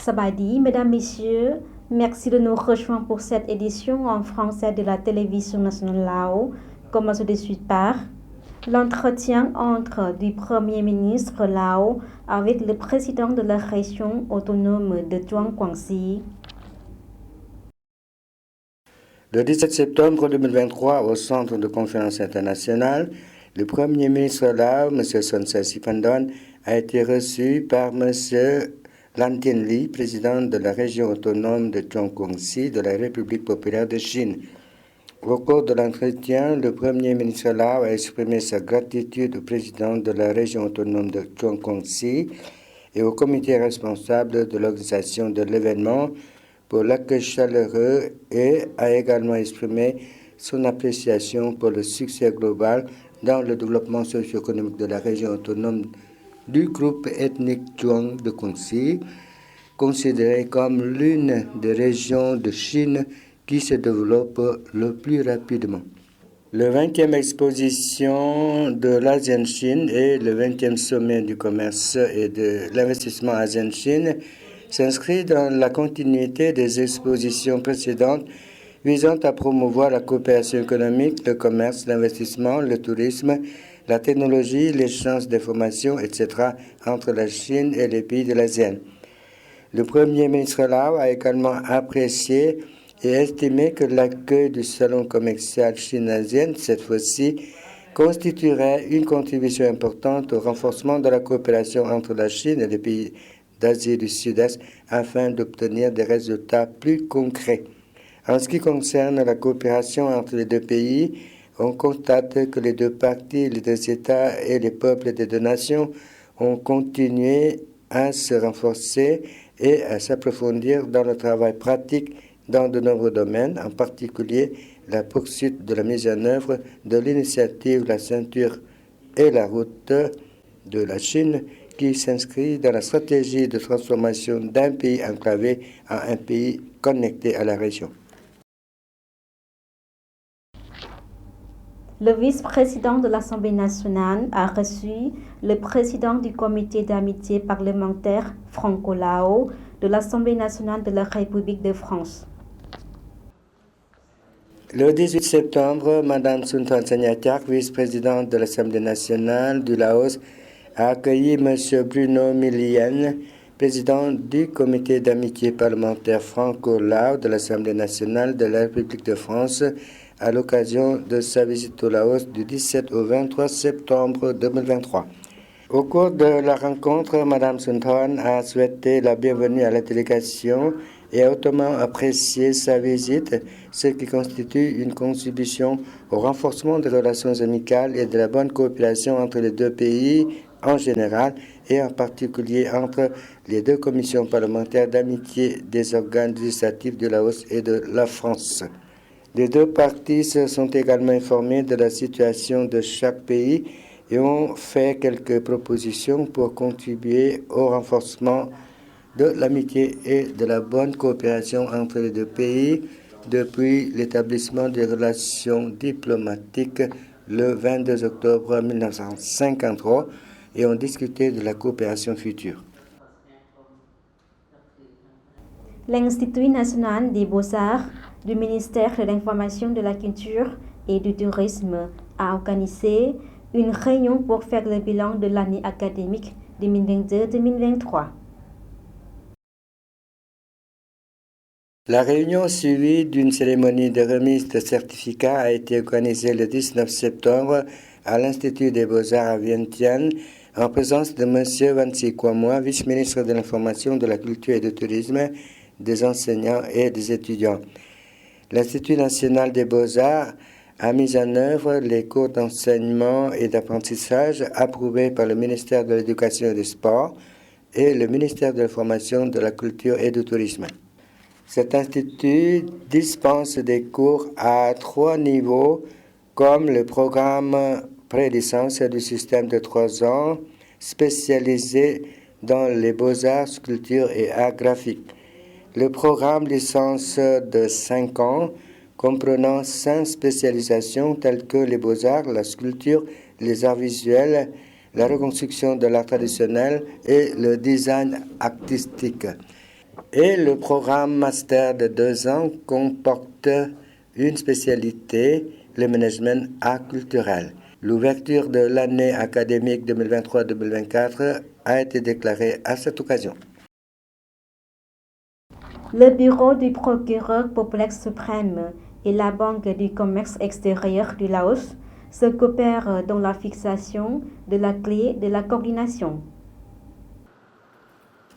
Sabadi, mesdames, messieurs, merci de nous rejoindre pour cette édition en français de la télévision nationale Lao. Commençons de suite par l'entretien entre du Premier ministre Lao avec le président de la région autonome de Chuang Guangxi. Le 17 septembre 2023, au Centre de conférence internationale, le Premier ministre Lao, M. Son Siphandone, a été reçu par M. Lan Tianli, président de la région autonome de Chuang Guangxi de la République populaire de Chine. Au cours de l'entretien, le Premier ministre Lao a exprimé sa gratitude au président de la région autonome de Chuang Guangxi et au comité responsable de l'organisation de l'événement pour l'accueil chaleureux et a également exprimé son appréciation pour le succès global dans le développement socio-économique de la région autonome du groupe ethnique Chuang de Guangxi, considérée comme l'une des régions de Chine qui se développe le plus rapidement. Le 20e exposition de l'ASEAN-Chine et le 20e sommet du commerce et de l'investissement ASEAN-Chine s'inscrit dans la continuité des expositions précédentes visant à promouvoir la coopération économique, le commerce, l'investissement, le tourisme, la technologie, l'échange d'informations, etc. entre la Chine et les pays de l'ASEAN. Le Premier ministre Lao a également apprécié et estimé que l'accueil du salon commercial Chine-ASEAN, cette fois-ci, constituerait une contribution importante au renforcement de la coopération entre la Chine et les pays d'Asie du Sud-Est afin d'obtenir des résultats plus concrets. En ce qui concerne la coopération entre les deux pays, on constate que les deux parties, les deux États et les peuples des deux nations ont continué à se renforcer et à s'approfondir dans le travail pratique dans de nombreux domaines, en particulier la poursuite de la mise en œuvre de l'initiative La ceinture et la route de la Chine, qui s'inscrit dans la stratégie de transformation d'un pays enclavé en un pays connecté à la région. Le vice-président de l'Assemblée nationale a reçu le président du comité d'amitié parlementaire franco-lao de l'Assemblée nationale de la République de France. Le 18 septembre, Mme Sunthan Sanyatiak, vice-présidente de l'Assemblée nationale du Laos, a accueilli M. Bruno Millien, président du comité d'amitié parlementaire franco-lao de l'Assemblée nationale de la République de France, à l'occasion de sa visite au Laos du 17 au 23 septembre 2023. Au cours de la rencontre, Mme Sunthan a souhaité la bienvenue à la délégation et a hautement apprécié sa visite, ce qui constitue une contribution au renforcement des relations amicales et de la bonne coopération entre les deux pays en général et en particulier entre les deux commissions parlementaires d'amitié des organes législatifs du Laos et de la France. Les deux parties se sont également informées de la situation de chaque pays et ont fait quelques propositions pour contribuer au renforcement de l'amitié et de la bonne coopération entre les deux pays depuis l'établissement des relations diplomatiques le 22 octobre 1953 et ont discuté de la coopération future. L'Institut national des beaux-arts du ministère de l'Information, de la Culture et du Tourisme a organisé une réunion pour faire le bilan de l'année académique 2022-2023. La réunion suivie d'une cérémonie de remise de certificats a été organisée le 19 septembre à l'Institut des Beaux-Arts à Vientiane en présence de M. Vansi Kwamoa, vice-ministre de l'Information, de la Culture et du Tourisme, des enseignants et des étudiants. L'Institut national des beaux-arts a mis en œuvre les cours d'enseignement et d'apprentissage approuvés par le ministère de l'Éducation et des Sports et le ministère de l'Information, de la Culture et du Tourisme. Cet institut dispense des cours à 3 niveaux, comme le programme pré-licence du système de 3 ans, spécialisé dans les beaux-arts, sculpture et arts graphiques. Le programme licence de 5 ans, comprenant 5 spécialisations telles que les beaux-arts, la sculpture, les arts visuels, la reconstruction de l'art traditionnel et le design artistique. Et le programme master de 2 ans comporte une spécialité, le management art culturel. L'ouverture de l'année académique 2023-2024 a été déclarée à cette occasion. Le bureau du procureur populaire suprême et la Banque du commerce extérieur du Laos se coopèrent dans la fixation de la clé de la coordination.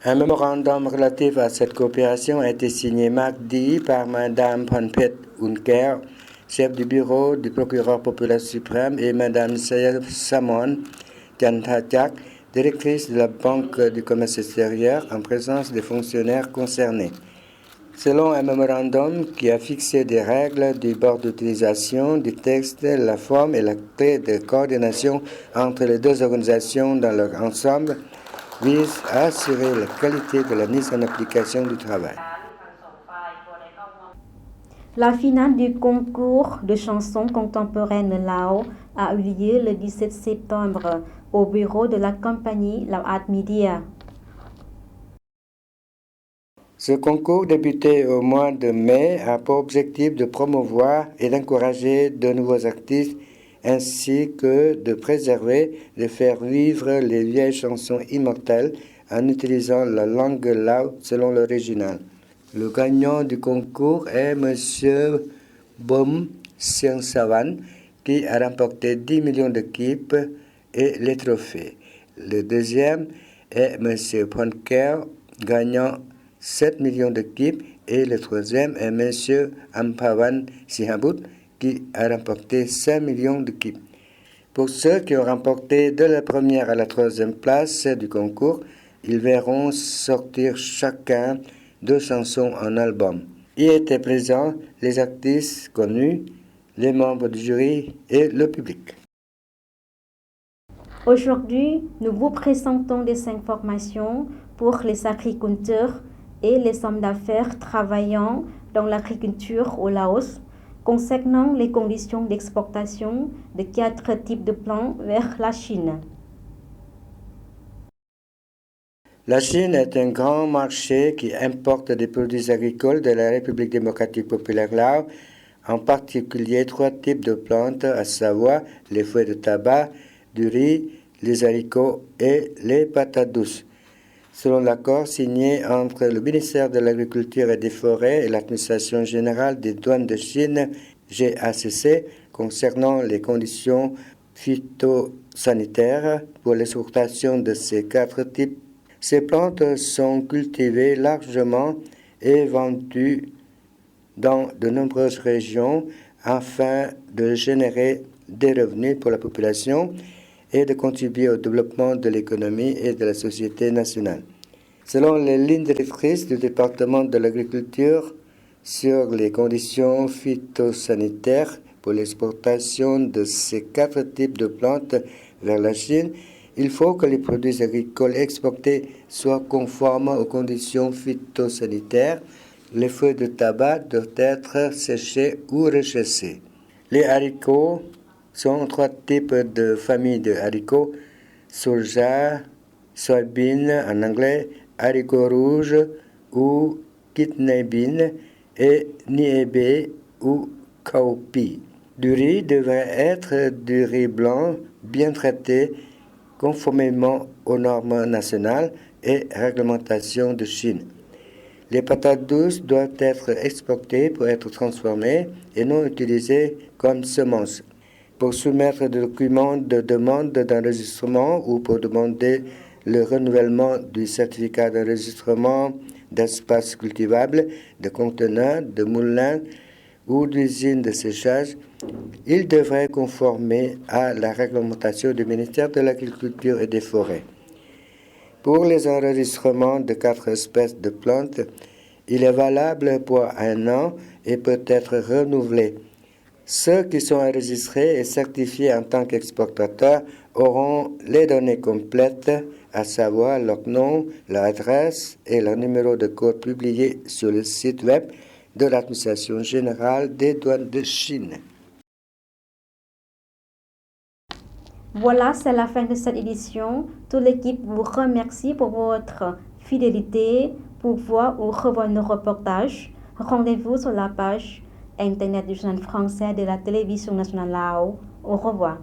Un mémorandum relatif à cette coopération a été signé mardi par Mme Phonphet Unker, chef du bureau du procureur populaire suprême, et Mme Samon Tiantachak, directrice de la Banque du commerce extérieur, en présence des fonctionnaires concernés. Selon un mémorandum qui a fixé des règles du bord d'utilisation du texte, la forme et la clé de coordination entre les deux organisations dans leur ensemble, vise à assurer la qualité de la mise en application du travail. La finale du concours de chansons contemporaines Lao a eu lieu le 17 septembre au bureau de la compagnie Lao Art Media. Ce concours débuté au mois de mai a pour objectif de promouvoir et d'encourager de nouveaux artistes ainsi que de préserver, de faire vivre les vieilles chansons immortelles en utilisant la langue lao selon l'original. Le gagnant du concours est M. Bom Siang Savan, qui a remporté 10 millions de kip et les trophées. Le deuxième est M. Phonker, gagnant 7 millions de kip, et le troisième est M. Ampavan Sihabut, qui a remporté 5 millions de kip. Pour ceux qui ont remporté de la première à la troisième place du concours, ils verront sortir chacun 2 chansons en album. Y étaient présents les artistes connus, les membres du jury et le public. Aujourd'hui, nous vous présentons des informations pour les agriculteurs et les hommes d'affaires travaillant dans l'agriculture au Laos concernant les conditions d'exportation de 4 types de plants vers la Chine. La Chine est un grand marché qui importe des produits agricoles de la République démocratique populaire Laos, en particulier 3 types de plantes, à savoir les feuilles de tabac, du riz, les haricots et les patates douces. Selon l'accord signé entre le ministère de l'Agriculture et des Forêts et l'Administration générale des douanes de Chine, GACC, concernant les conditions phytosanitaires pour l'exportation de ces 4 types, ces plantes sont cultivées largement et vendues dans de nombreuses régions afin de générer des revenus pour la population et de contribuer au développement de l'économie et de la société nationale. Selon les lignes directrices du département de l'agriculture sur les conditions phytosanitaires pour l'exportation de ces 4 types de plantes vers la Chine, il faut que les produits agricoles exportés soient conformes aux conditions phytosanitaires. Les feuilles de tabac doivent être séchées ou réchassées. Les haricots sont 3 types de familles de haricots: soja, soybean en anglais, haricots rouges ou kidney bean et niébé ou cowpea. Du riz devrait être du riz blanc bien traité conformément aux normes nationales et réglementations de Chine. Les patates douces doivent être exportées pour être transformées et non utilisées comme semences. Pour soumettre des documents de demande d'enregistrement ou pour demander le renouvellement du certificat d'enregistrement d'espaces cultivables, de conteneurs, de moulins ou d'usines de séchage, il devrait conformer à la réglementation du ministère de l'Agriculture et des Forêts. Pour les enregistrements de 4 espèces de plantes, il est valable pour 1 an et peut être renouvelé. Ceux qui sont enregistrés et certifiés en tant qu'exportateurs auront les données complètes, à savoir leur nom, leur adresse et leur numéro de code publiés sur le site web de l'Administration générale des douanes de Chine. Voilà, c'est la fin de cette édition. Toute l'équipe vous remercie pour votre fidélité, Pour voir ou revoir nos reportages, rendez-vous sur la page internet du journal français de la télévision nationale Lao. Au revoir.